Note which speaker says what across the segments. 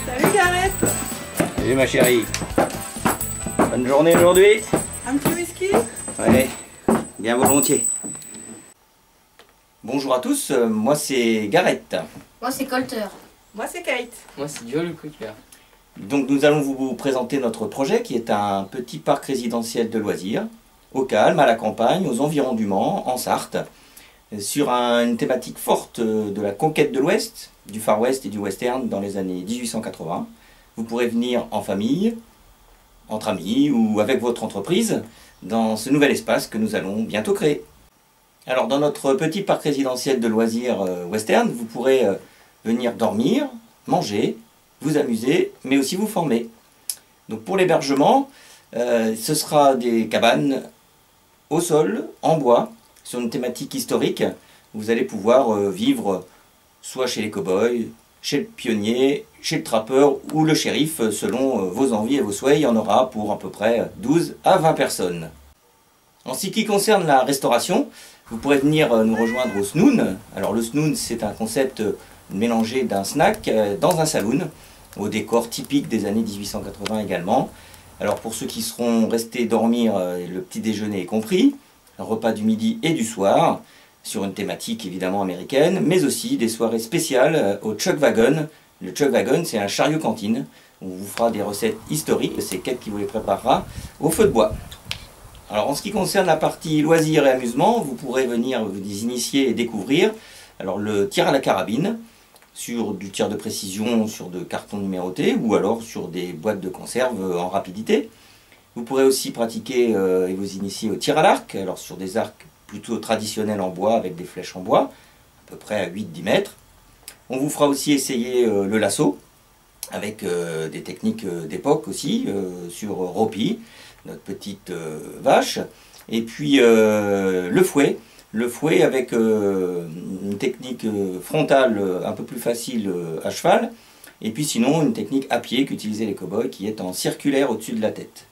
Speaker 1: Salut Gareth.
Speaker 2: Salut ma chérie. Bonne journée aujourd'hui.
Speaker 1: Un petit whisky?
Speaker 2: Ouais, bien volontiers. Bonjour à tous, moi c'est Gareth.
Speaker 3: Moi c'est Colter.
Speaker 1: Moi c'est Kate.
Speaker 4: Moi c'est Joe le Quicker.
Speaker 2: Donc nous allons vous présenter notre projet qui est un petit parc résidentiel de loisirs, au calme, à la campagne, aux environs du Mans, en Sarthe, sur une thématique forte de la conquête de l'Ouest, du Far West et du Western dans les années 1880. Vous pourrez venir en famille, entre amis ou avec votre entreprise dans ce nouvel espace que nous allons bientôt créer. Alors dans notre petit parc résidentiel de loisirs Western, vous pourrez venir dormir, manger, vous amuser, mais aussi vous former. Donc pour l'hébergement, ce sera des cabanes au sol, en bois, sur une thématique historique. Vous allez pouvoir vivre soit chez les cow-boys, chez le pionnier, chez le trappeur ou le shérif, selon vos envies et vos souhaits. Il y en aura pour à peu près 12 à 20 personnes. En ce qui concerne la restauration, vous pourrez venir nous rejoindre au Snoon. Alors le Snoon, c'est un concept mélangé d'un snack dans un saloon, au décor typique des années 1880 également. Alors pour ceux qui seront restés dormir, le petit déjeuner est compris, un repas du midi et du soir, sur une thématique évidemment américaine, mais aussi des soirées spéciales au Chuck Wagon. Le Chuck Wagon, c'est un chariot cantine. On vous fera des recettes historiques, c'est Kate qui vous les préparera au feu de bois. Alors en ce qui concerne la partie loisirs et amusement, vous pourrez venir vous initier et découvrir alors, le tir à la carabine, sur du tir de précision sur de cartons numérotés ou alors sur des boîtes de conserve en rapidité. Vous pourrez aussi pratiquer et vous initier au tir à l'arc, alors sur des arcs plutôt traditionnels en bois avec des flèches en bois, à peu près à 8-10 mètres. On vous fera aussi essayer le lasso, avec des techniques d'époque aussi, sur Ropi, notre petite vache, et puis le fouet avec une technique frontale un peu plus facile à cheval, et puis sinon une technique à pied qu'utilisaient les cow-boys qui est en circulaire au-dessus de la tête.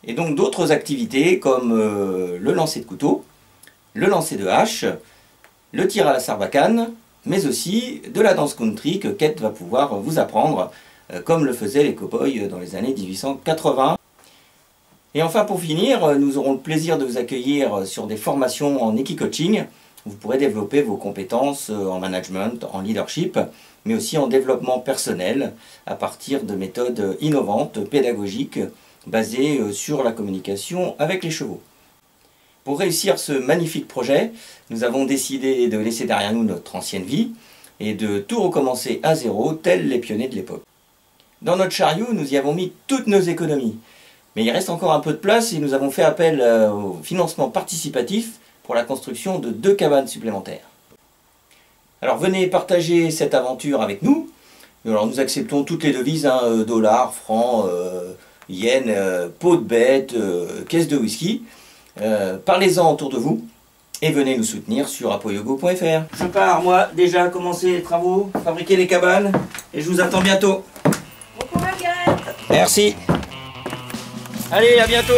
Speaker 2: Et donc d'autres activités comme le lancer de couteau, le lancer de hache, le tir à la sarbacane, mais aussi de la danse country que Kate va pouvoir vous apprendre, comme le faisaient les cow-boys dans les années 1880. Et enfin pour finir, nous aurons le plaisir de vous accueillir sur des formations en Equi-Coaching. Vous pourrez développer vos compétences en management, en leadership, mais aussi en développement personnel à partir de méthodes innovantes, pédagogiques, basées sur la communication avec les chevaux. Pour réussir ce magnifique projet, nous avons décidé de laisser derrière nous notre ancienne vie et de tout recommencer à zéro, tels les pionniers de l'époque. Dans notre chariot, nous y avons mis toutes nos économies. Mais il reste encore un peu de place et nous avons fait appel au financement participatif pour la construction de 2 cabanes supplémentaires. Alors venez partager cette aventure avec nous. Alors nous acceptons toutes les devises, dollars, francs, yens, peau de bête, caisse de whisky. Parlez-en autour de vous et venez nous soutenir sur apoyogo.fr. Je pars, moi, déjà commencer les travaux, fabriquer les cabanes et je vous attends bientôt.
Speaker 1: Bon courage Gareth.
Speaker 2: Merci. Allez, à bientôt.